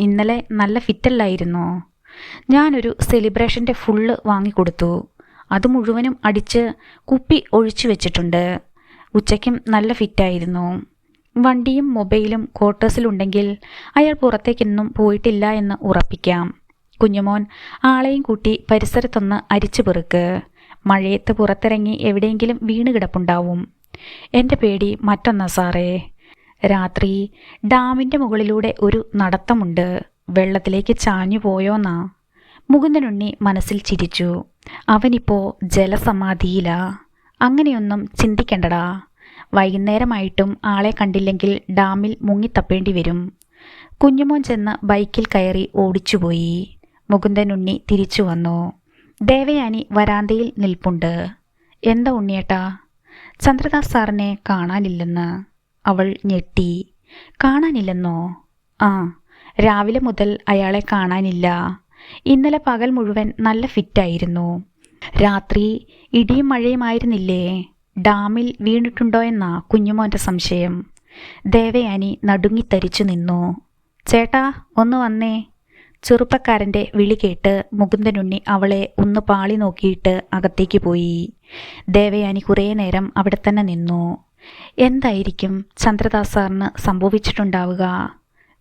ഇന്നലെ നല്ല ഫിറ്റല്ലായിരുന്നോ? ഞാനൊരു സെലിബ്രേഷൻ്റെ ഫുള്ള് വാങ്ങിക്കൊടുത്തു. അത് മുഴുവനും അടിച്ച് കുപ്പി ഒഴിച്ചു വെച്ചിട്ടുണ്ട്. ഉച്ചയ്ക്കും നല്ല ഫിറ്റായിരുന്നു. വണ്ടിയും മൊബൈലും ക്വാർട്ടേഴ്സിലുണ്ടെങ്കിൽ അയാൾ പുറത്തേക്കൊന്നും പോയിട്ടില്ല എന്ന് ഉറപ്പിക്കാം. കുഞ്ഞുമോൻ ആളെയും കൂട്ടി പരിസരത്തൊന്ന് അരിച്ചു പെറുക്ക്. മഴയത്ത് പുറത്തിറങ്ങി എവിടെയെങ്കിലും വീണ് കിടപ്പുണ്ടാവും. എൻ്റെ പേടി മറ്റൊന്നാ സാറേ. രാത്രി ഡാമിൻ്റെ മുകളിലൂടെ ഒരു നടത്തമുണ്ട്. വെള്ളത്തിലേക്ക് ചാഞ്ഞു പോയോന്നാ. മുകുന്ദനുണ്ണി മനസ്സിൽ ചിരിച്ചു. അവനിപ്പോൾ ജലസമാധിയിലാ. അങ്ങനെയൊന്നും ചിന്തിക്കണ്ടടാ. വൈകുന്നേരമായിട്ടും ആളെ കണ്ടില്ലെങ്കിൽ ഡാമിൽ മുങ്ങിത്തപ്പേണ്ടി വരും. കുഞ്ഞുമോൻ ചെന്ന് ബൈക്കിൽ കയറി ഓടിച്ചുപോയി. മുകുന്ദനുണ്ണി തിരിച്ചു വന്നു. ദേവയാനി വരാന്തയിൽ നിൽപ്പുണ്ട്. എന്താ ഉണ്ണിയേട്ടാ? ചന്ദ്രദാസ് സാറിനെ കാണാനില്ലെന്ന്. അവൾ ഞെട്ടി. കാണാനില്ലെന്നോ? ആ, രാവിലെ മുതൽ അയാളെ കാണാനില്ല. ഇന്നലെ പകൽ മുഴുവൻ നല്ല ഫിറ്റായിരുന്നു. രാത്രി ഇടിയും മഴയുമായിരുന്നില്ലേ? ഡാമിൽ വീണിട്ടുണ്ടോ എന്നാ കുഞ്ഞുമോൻ്റെ സംശയം. ദേവയാനി നടുങ്ങിത്തരിച്ചു നിന്നു. ചേട്ടാ, ഒന്ന് വന്നേ. ചെറുപ്പക്കാരൻ്റെ വിളി കേട്ട് മുകുന്ദനുണ്ണി അവളെ ഒന്ന് പാളി നോക്കിയിട്ട് അകത്തേക്ക് പോയി. ദേവയാനി കുറേ നേരം അവിടെ തന്നെ നിന്നു. എന്തായിരിക്കും ചന്ദ്രദാസ് സാറിന് സംഭവിച്ചിട്ടുണ്ടാവുക?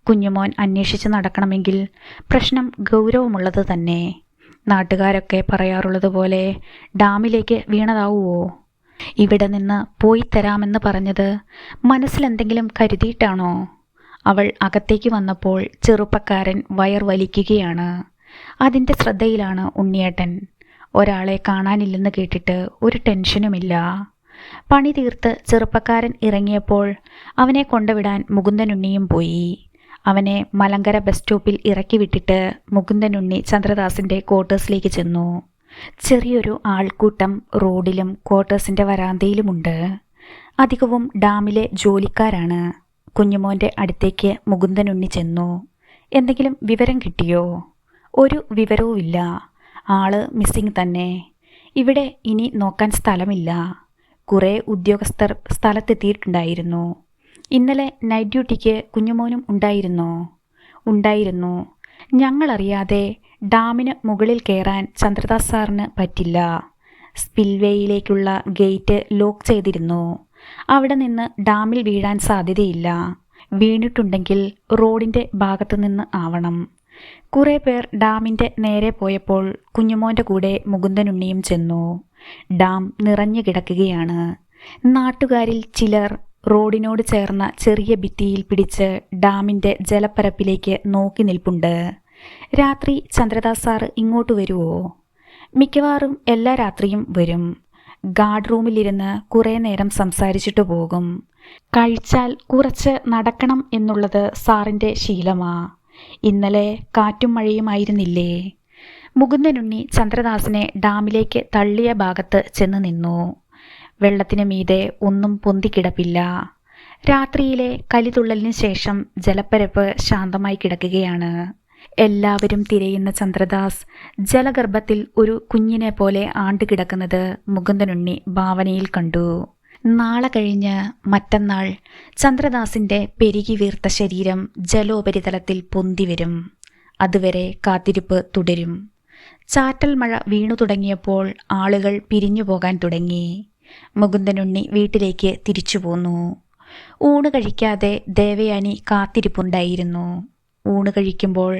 കുഞ്ഞുമോൻ അന്വേഷിച്ച് നടക്കണമെങ്കിൽ പ്രശ്നം ഗൗരവമുള്ളത് തന്നെ. നാട്ടുകാരൊക്കെ പറയാറുള്ളത് പോലെ ഡാമിലേക്ക് വീണതാവുമോ? ഇവിടെ നിന്ന് പോയി തരാമെന്ന് പറഞ്ഞത് മനസ്സിലെന്തെങ്കിലും കരുതിയിട്ടാണോ? അവൾ അകത്തേക്ക് വന്നപ്പോൾ ചെറുപ്പക്കാരൻ വയർ വലിക്കുകയാണ്. അതിൻ്റെ ശ്രദ്ധയിലാണ് ഉണ്ണിയേട്ടൻ. ഒരാളെ കാണാനില്ലെന്ന് കേട്ടിട്ട് ഒരു ടെൻഷനുമില്ല. പണി തീർത്ത് ചെറുപ്പക്കാരൻ ഇറങ്ങിയപ്പോൾ അവനെ കൊണ്ടുവിടാൻ മുകുന്ദനുണ്ണിയും പോയി. അവനെ മലങ്കര ബസ് സ്റ്റോപ്പിൽ ഇറക്കി വിട്ടിട്ട് മുകുന്ദനുണ്ണി ചന്ദ്രദാസിൻ്റെ ക്വാർട്ടേഴ്സിലേക്ക് ചെന്നു. ചെറിയൊരു ആൾക്കൂട്ടം റോഡിലും ക്വാർട്ടേഴ്സിൻ്റെ വരാന്തയിലുമുണ്ട്. അധികവും ഡാമിലെ ജോലിക്കാരാണ്. കുഞ്ഞുമോൻ്റെ അടുത്തേക്ക് മുകുന്ദനുണ്ണി ചെന്നു. എന്തെങ്കിലും വിവരം കിട്ടിയോ? ഒരു വിവരവുമില്ല. ആള് മിസ്സിങ് തന്നെ. ഇവിടെ ഇനി നോക്കാൻ സ്ഥലമില്ല. കുറേ ഉദ്യോഗസ്ഥർ സ്ഥലത്തെത്തിയിട്ടുണ്ടായിരുന്നു. ഇന്നലെ നൈറ്റ് ഡ്യൂട്ടിക്ക് കുഞ്ഞുമോനും ഉണ്ടായിരുന്നോ? ഉണ്ടായിരുന്നു. ഞങ്ങളറിയാതെ ഡാമിന് മുകളിൽ കയറാൻ ചന്ദ്രദാസ് സാറിന് പറ്റില്ല. സ്പിൽവേയിലേക്കുള്ള ഗേറ്റ് ലോക്ക് ചെയ്തിരുന്നു. അവിടെ നിന്ന് ഡാമിൽ വീഴാൻ സാധ്യതയില്ല. വീണിട്ടുണ്ടെങ്കിൽ റോഡിൻ്റെ ഭാഗത്തുനിന്ന് ആവണം. കുറേ പേർ ഡാമിൻ്റെ നേരെ പോയപ്പോൾ കുഞ്ഞുമോൻ്റെ കൂടെ മുകുന്ദനുണ്ണിയും ചെന്നു. ഡാം നിറഞ്ഞു കിടക്കുകയാണ്. നാട്ടുകാരിൽ ചിലർ റോഡിനോട് ചേർന്ന ചെറിയ ഭിത്തിയിൽ പിടിച്ച് ഡാമിൻ്റെ ജലപ്പരപ്പിലേക്ക് നോക്കി നിൽപ്പുണ്ട്. രാത്രി ചന്ദ്രദാസ് സാറ് ഇങ്ങോട്ട് വരുമോ? മിക്കവാറും എല്ലാ രാത്രിയും വരും. ഗാർഡ് റൂമിലിരുന്ന് കുറേ നേരം സംസാരിച്ചിട്ട് പോകും. കഴിച്ചാൽ കുറച്ച് നടക്കണം എന്നുള്ളത് സാറിൻ്റെ ശീലമാ. ഇന്നലെ കാറ്റും മഴയുമായിരുന്നില്ലേ? മുകുന്ദനുണ്ണി ചന്ദ്രദാസിനെ ഡാമിലേക്ക് തള്ളിയ ഭാഗത്ത് ചെന്ന് നിന്നു. വെള്ളത്തിന് മീതെ ഒന്നും പൊന്തിക്കിടപ്പില്ല. രാത്രിയിലെ കലിതുള്ളലിന് ശേഷം ജലപ്പരപ്പ് ശാന്തമായി കിടക്കുകയാണ്. എല്ലാവരും തിരയുന്ന ചന്ദ്രദാസ് ജലഗർഭത്തിൽ ഒരു കുഞ്ഞിനെ പോലെ ആണ്ടുകിടക്കുന്നത് മുകുന്ദനുണ്ണി ഭാവനയിൽ കണ്ടു. നാളെ കഴിഞ്ഞ് മറ്റന്നാൾ ചന്ദ്രദാസിൻ്റെ പെരുകി വീർത്ത ശരീരം ജലോപരിതലത്തിൽ പൊന്തിവരും. അതുവരെ കാത്തിരിപ്പ് തുടരും. ചാറ്റൽ മഴ വീണു തുടങ്ങിയപ്പോൾ ആളുകൾ പിരിഞ്ഞു പോകാൻ തുടങ്ങി. മുകുന്ദനുണ്ണി വീട്ടിലേക്ക് തിരിച്ചു പോന്നു. ഊണ് കഴിക്കാതെ ദേവയാനി കാത്തിരിപ്പുണ്ടായിരുന്നു. ഊണ് കഴിക്കുമ്പോൾ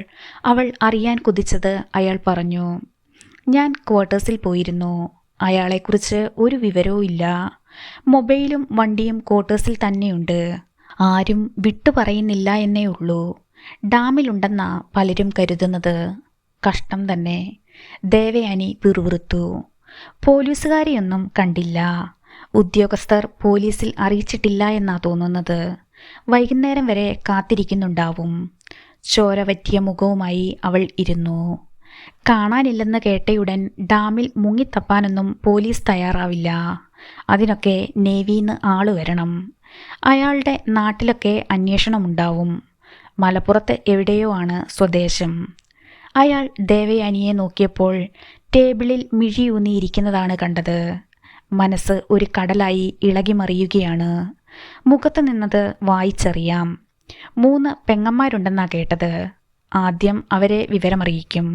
അവൾ അറിയാൻ കുതിച്ചത് അയാൾ പറഞ്ഞു. ഞാൻ ക്വാർട്ടേഴ്സിൽ പോയിരുന്നു. അയാളെക്കുറിച്ച് ഒരു വിവരവും ഇല്ല. മൊബൈലും വണ്ടിയും ക്വാർട്ടേഴ്സിൽ തന്നെയുണ്ട്. ആരും വിട്ടു പറയുന്നില്ല എന്നേ ഉള്ളൂ. ഡാമിലുണ്ടെന്നാ പലരും കരുതുന്നത്. കഷ്ടം തന്നെ. ദേവയാനി പിറുപിറുത്തു. പോലീസുകാരെയൊന്നും കണ്ടില്ല. ഉദ്യോഗസ്ഥർ പോലീസിൽ അറിയിച്ചിട്ടില്ല എന്നാ തോന്നുന്നത്. വൈകുന്നേരം വരെ കാത്തിരിക്കുന്നുണ്ടാവും. ചോര വറ്റിയ മുഖവുമായി അവൾ ഇരുന്നു. കാണാനില്ലെന്ന് കേട്ടയുടൻ ഡാമിൽ മുങ്ങിത്തപ്പാനൊന്നും പോലീസ് തയ്യാറാവില്ല. അതിനൊക്കെ നേവിന്ന് ആള് വരണം. അയാളുടെ നാട്ടിലൊക്കെ അന്വേഷണമുണ്ടാവും. മലപ്പുറത്ത് എവിടെയോ ആണ് സ്വദേശം. അയാൾ ദേവയാനിയെ നോക്കിയപ്പോൾ ടേബിളിൽ മിഴിയൂന്നിയിരിക്കുന്നതാണ് കണ്ടത്. മനസ്സ് ഒരു കടലായി ഇളകിമറിയുകയാണ്. മുഖത്ത് നിന്നത് വായിച്ചറിയാം. 3 പെങ്ങന്മാരുണ്ടെന്നാ കേട്ടത്. ആദ്യം അവരെ വിവരമറിയിക്കും.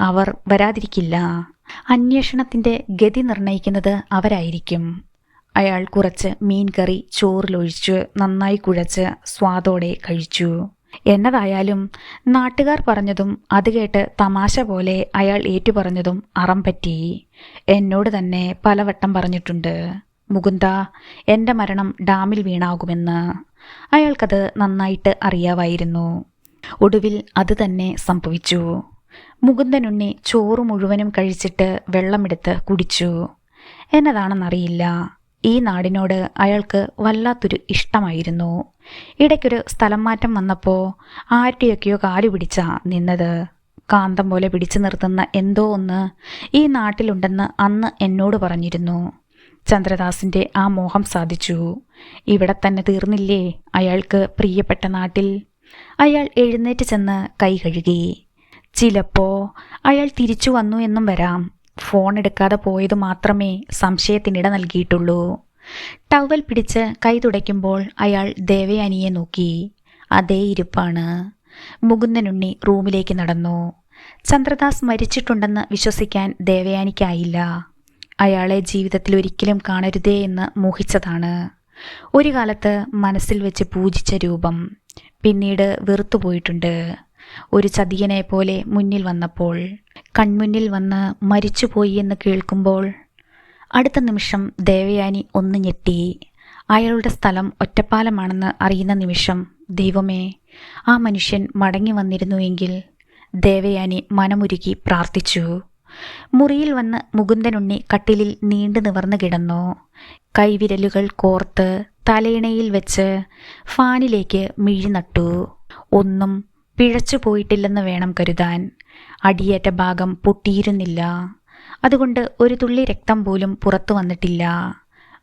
അവർ വരാതിരിക്കില്ല. അന്വേഷണത്തിൻ്റെ ഗതി നിർണയിക്കുന്നത് അവരായിരിക്കും. അയാൾ കുറച്ച് മീൻകറി ചോറിലൊഴിച്ച് നന്നായി കുഴച്ച് സ്വാദോടെ കഴിച്ചു. എന്നതായാലും നാട്ടുകാർ പറഞ്ഞതും അത് കേട്ട് തമാശ പോലെ അയാൾ ഏറ്റുപറഞ്ഞതും അറം പറ്റി. എന്നോട് തന്നെ പലവട്ടം പറഞ്ഞിട്ടുണ്ട്, മുകുന്ദ, എൻ്റെ മരണം ഡാമിൽ വീണാകുമെന്ന്. അയാൾക്കത് നന്നായിട്ട് അറിയാമായിരുന്നു. ഒടുവിൽ അത് തന്നെ സംഭവിച്ചു. മുകുന്ദനുണ്ണി ചോറ് മുഴുവനും കഴിച്ചിട്ട് വെള്ളമെടുത്ത് കുടിച്ചു. എന്നതാണെന്നറിയില്ല, ഈ നാടിനോട് അയാൾക്ക് വല്ലാത്തൊരു ഇഷ്ടമായിരുന്നു. ഇടയ്ക്കൊരു സ്ഥലം മാറ്റം വന്നപ്പോൾ ആരുടെയൊക്കെയോ കാലു പിടിച്ചാ നിന്നത്. കാന്തം പോലെ പിടിച്ചു നിർത്തുന്ന എന്തോ ഒന്ന് ഈ നാട്ടിലുണ്ടെന്ന് അന്ന് എന്നോട് പറഞ്ഞിരുന്നു. ചന്ദ്രദാസിൻ്റെ ആ മോഹം സാധിച്ചു. ഇവിടെ തന്നെ തീർന്നില്ലേ അയാൾക്ക് പ്രിയപ്പെട്ട നാട്ടിൽ. അയാൾ എഴുന്നേറ്റ് ചെന്ന് കൈ കഴുകി. ചിലപ്പോൾ അയാൾ തിരിച്ചു വന്നു എന്നും വരാം. ഫോൺ എടുക്കാതെ പോയത് മാത്രമേ സംശയത്തിനിട നൽകിയിട്ടുള്ളൂ. ടവൽ പിടിച്ച് കൈ തുടയ്ക്കുമ്പോൾ അയാൾ ദേവയാനിയെ നോക്കി. അതേ ഇരിപ്പാണ്. മുകുന്ദനുണ്ണി റൂമിലേക്ക് നടന്നു. ചന്ദ്രദാസ് മരിച്ചിട്ടുണ്ടെന്ന് വിശ്വസിക്കാൻ ദേവയാനിക്കായില്ല. അയാളെ ജീവിതത്തിൽ ഒരിക്കലും കാണരുതേ എന്ന് മോഹിച്ചതാണ്. ഒരു കാലത്ത് മനസ്സിൽ വെച്ച് പൂജിച്ച രൂപം പിന്നീട് വെറുത്തുപോയിട്ടുണ്ട്. ഒരു ചതിയനെ പോലെ മുന്നിൽ വന്നപ്പോൾ, കൺമുന്നിൽ വന്ന് മരിച്ചുപോയി എന്ന് കേൾക്കുമ്പോൾ അടുത്ത നിമിഷം ദേവയാനി ഒന്ന് ഞെട്ടി. അയാളുടെ സ്ഥലം ഒറ്റപ്പാലമാണെന്ന് അറിയുന്ന നിമിഷം, ദൈവമേ, ആ മനുഷ്യൻ മടങ്ങി വന്നിരുന്നുവെങ്കിൽ. ദേവയാനി മനമുരുകി പ്രാർത്ഥിച്ചു. മുറിയിൽ വന്ന് മുകുന്ദനുണ്ണി കട്ടിലിൽ നീണ്ടു നിവർന്നു കിടന്നു. കൈവിരലുകൾ കോർത്ത് തലയിണയിൽ വെച്ച് ഫാനിലേക്ക് മിഴി നട്ടു. ഒന്നും പിഴച്ചു പോയിട്ടില്ലെന്ന് വേണം കരുതാൻ. അടിയേറ്റ ഭാഗം പൊട്ടിയിരുന്നില്ല. അതുകൊണ്ട് ഒരു തുള്ളി രക്തം പോലും പുറത്തു വന്നിട്ടില്ല.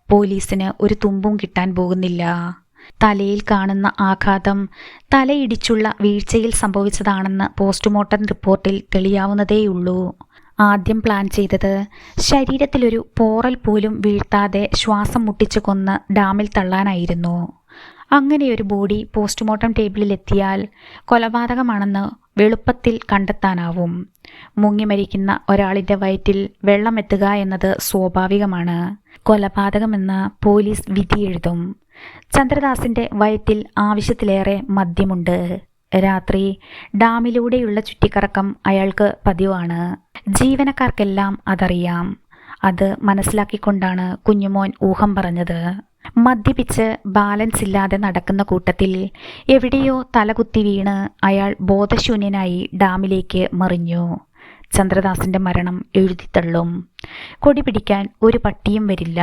പോലീസിന് ഒരു തുമ്പും കിട്ടാൻ പോകുന്നില്ല. തലയിൽ കാണുന്ന ആഘാതം തലയിടിച്ചുള്ള വീഴ്ചയിൽ സംഭവിച്ചതാണെന്ന് പോസ്റ്റ്മോർട്ടം റിപ്പോർട്ടിൽ തെളിയാവുന്നതേയുള്ളൂ. ആദ്യം പ്ലാൻ ചെയ്തത് ശരീരത്തിലൊരു പോറൽ പോലും വീഴ്ത്താതെ ശ്വാസം മുട്ടിച്ചു കൊന്ന് ഡാമിൽ തള്ളാനായിരുന്നു. അങ്ങനെയൊരു ബോഡി പോസ്റ്റ്മോർട്ടം ടേബിളിലെത്തിയാൽ കൊലപാതകമാണെന്ന് എളുപ്പത്തിൽ കണ്ടെത്താനാവും. മുങ്ങി മരിക്കുന്ന ഒരാളിൻ്റെ വയറ്റിൽ വെള്ളമെത്തുക എന്നത് സ്വാഭാവികമാണ്. കൊലപാതകമെന്ന് പോലീസ് വിധിയെഴുതും. ചന്ദ്രദാസിൻ്റെ വയറ്റിൽ ആവശ്യത്തിലേറെ മദ്യമുണ്ട്. രാത്രി ഡാമിലൂടെയുള്ള ചുറ്റിക്കറക്കം അയാൾക്ക് പതിവാണ്. ജീവനക്കാർക്കെല്ലാം അതറിയാം. അത് മനസ്സിലാക്കിക്കൊണ്ടാണ് കുഞ്ഞുമോൻ ഊഹം പറഞ്ഞത്. മദ്യപിച്ച് ബാലൻസ് ഇല്ലാതെ നടക്കുന്ന കൂട്ടത്തിൽ എവിടെയോ തലകുത്തി വീണ് അയാൾ ബോധശൂന്യനായി ഡാമിലേക്ക് മറിഞ്ഞു. ചന്ദ്രദാസിൻ്റെ മരണം എഴുതിത്തള്ളും. കൊടി പിടിക്കാൻ ഒരു പട്ടിയും വരില്ല.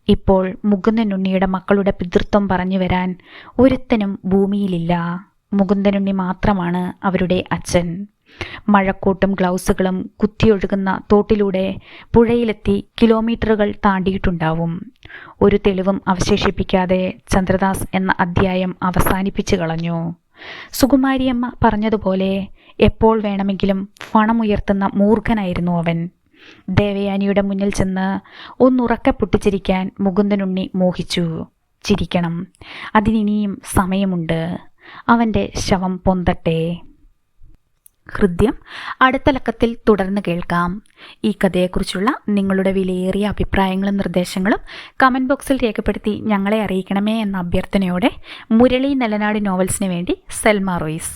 ഇപ്പോൾ മുകുന്ദനുണ്ണിയുടെ മക്കളുടെ പിതൃത്വം പറഞ്ഞു വരാൻ ഒരുത്തനും ഭൂമിയിലില്ല. മുകുന്ദനുണ്ണി മാത്രമാണ് അവരുടെ അച്ഛൻ. മഴക്കോട്ടും ഗ്ലൗസുകളും കുത്തിയൊഴുകുന്ന തോട്ടിലൂടെ പുഴയിലെത്തി കിലോമീറ്ററുകൾ താണ്ടിയിട്ടുണ്ടാവും. ഒരു തെളിവും അവശേഷിപ്പിക്കാതെ ചന്ദ്രദാസ് എന്ന അധ്യായം അവസാനിപ്പിച്ചു കളഞ്ഞു. സുകുമാരിയമ്മ പറഞ്ഞതുപോലെ എപ്പോൾ വേണമെങ്കിലും പണമുയർത്തുന്ന മൂർഖനായിരുന്നു അവൻ. ദേവയാനിയുടെ മുന്നിൽ ചെന്ന് ഒന്നുറക്കെ പൊട്ടിച്ചിരിക്കാൻ മുകുന്ദനുണ്ണി മോഹിച്ചു. ചിരിക്കണം, അതിനിനിയും സമയമുണ്ട്. അവൻ്റെ ശവം പൊന്തട്ടെ. ഹൃദ്യം അടുത്ത ലക്കത്തിൽ തുടർന്ന് കേൾക്കാം. ഈ കഥയെക്കുറിച്ചുള്ള നിങ്ങളുടെ വിലയേറിയ അഭിപ്രായങ്ങളും നിർദ്ദേശങ്ങളും കമൻറ്റ് ബോക്സിൽ രേഖപ്പെടുത്തി ഞങ്ങളെ അറിയിക്കണമേ എന്ന അഭ്യർത്ഥനയോടെ മുരളി നെല്ലനാട് നോവൽസിന് വേണ്ടി സെൽമ റോയ്സ്.